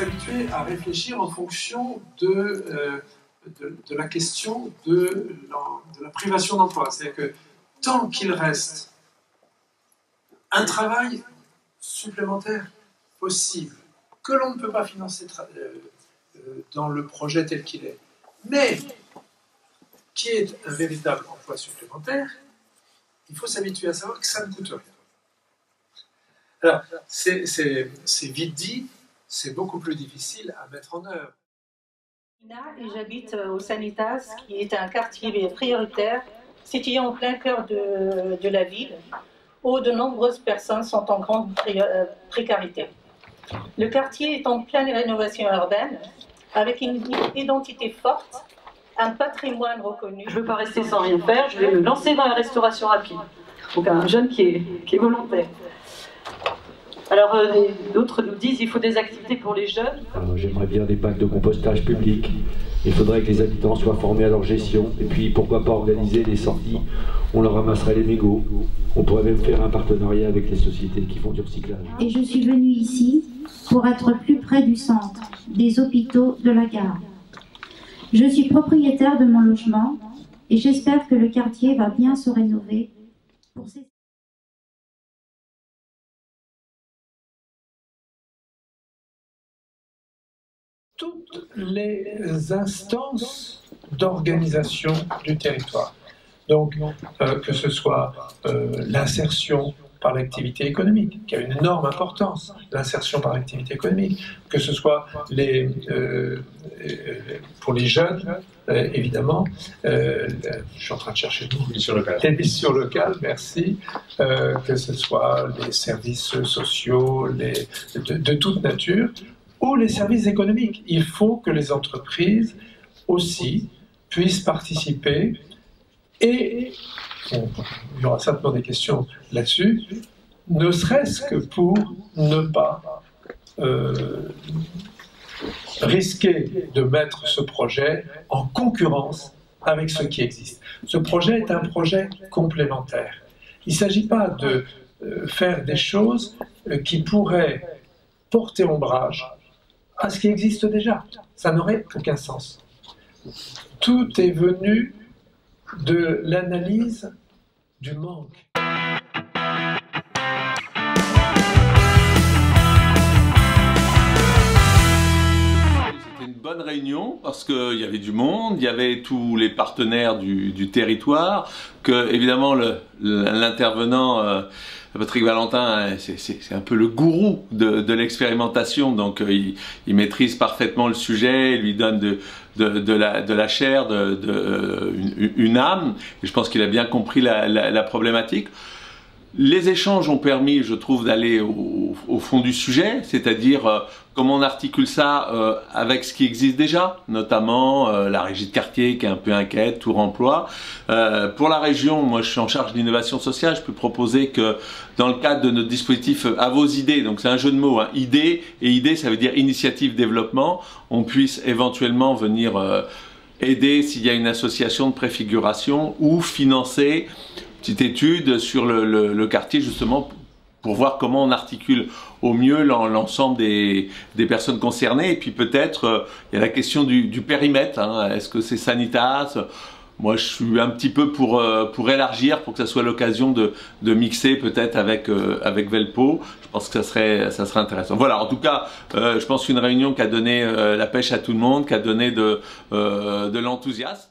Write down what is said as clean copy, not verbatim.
s'habituer à réfléchir en fonction de la question de la privation d'emploi. C'est-à-dire que tant qu'il reste un travail supplémentaire possible, que l'on ne peut pas financer dans le projet tel qu'il est, mais qui est un véritable emploi supplémentaire, il faut s'habituer à savoir que ça ne coûte rien. Alors, c'est vite dit, c'est beaucoup plus difficile à mettre en œuvre. Et j'habite au Sanitas, qui est un quartier prioritaire situé en plein cœur de la ville, où de nombreuses personnes sont en grande précarité. Le quartier est en pleine rénovation urbaine, avec une identité forte, un patrimoine reconnu. Je ne veux pas rester sans rien faire, je vais me lancer dans la restauration rapide. Donc un jeune qui est volontaire. Alors d'autres nous disent qu'il faut des activités pour les jeunes. J'aimerais bien des bacs de compostage publics. Il faudrait que les habitants soient formés à leur gestion. Et puis pourquoi pas organiser des sorties. On leur ramasserait les mégots. On pourrait même faire un partenariat avec les sociétés qui font du recyclage. Et je suis venue ici pour être plus près du centre, des hôpitaux, de la gare. Je suis propriétaire de mon logement et j'espère que le quartier va bien se rénover pour ces... Toutes les instances d'organisation du territoire. Donc, que ce soit l'insertion par l'activité économique, qui a une énorme importance, l'insertion par l'activité économique, que ce soit pour les jeunes, évidemment, je suis en train de chercher le mot, les missions locales, merci, que ce soit les services sociaux, de toute nature, ou les services économiques. Il faut que les entreprises aussi puissent participer et bon, il y aura certainement des questions là-dessus, ne serait-ce que pour ne pas risquer de mettre ce projet en concurrence avec ce qui existe. Ce projet est un projet complémentaire. Il ne s'agit pas de faire des choses qui pourraient porter ombrage à ce qui existe déjà. Ça n'aurait aucun sens. Tout est venu de l'analyse du manque. C'était une bonne réunion parce qu'il y avait du monde, il y avait tous les partenaires du territoire, que évidemment l'intervenant Patrick Valentin, c'est un peu le gourou de l'expérimentation, donc il maîtrise parfaitement le sujet, il lui donne de la chair, une âme, et je pense qu'il a bien compris la problématique. Les échanges ont permis, je trouve, d'aller au fond du sujet, c'est-à-dire comment on articule ça avec ce qui existe déjà, notamment la régie de quartier qui est un peu inquiète, Tour Emploi. Pour la région, moi je suis en charge d'innovation sociale, je peux proposer que dans le cadre de notre dispositif à vos idées, donc c'est un jeu de mots, hein, idée, et idée ça veut dire initiative développement, on puisse éventuellement venir aider s'il y a une association de préfiguration ou financer petite étude sur le quartier justement pour voir comment on articule au mieux l'ensemble des personnes concernées. Et puis peut-être il y a la question du périmètre, hein. Est-ce que c'est Sanitas? Moi je suis un petit peu pour élargir, pour que ça soit l'occasion de mixer peut-être avec Velpo. Je pense que ça serait intéressant. Voilà, en tout cas je pense qu'une réunion qui a donné la pêche à tout le monde, qui a donné de l'enthousiasme.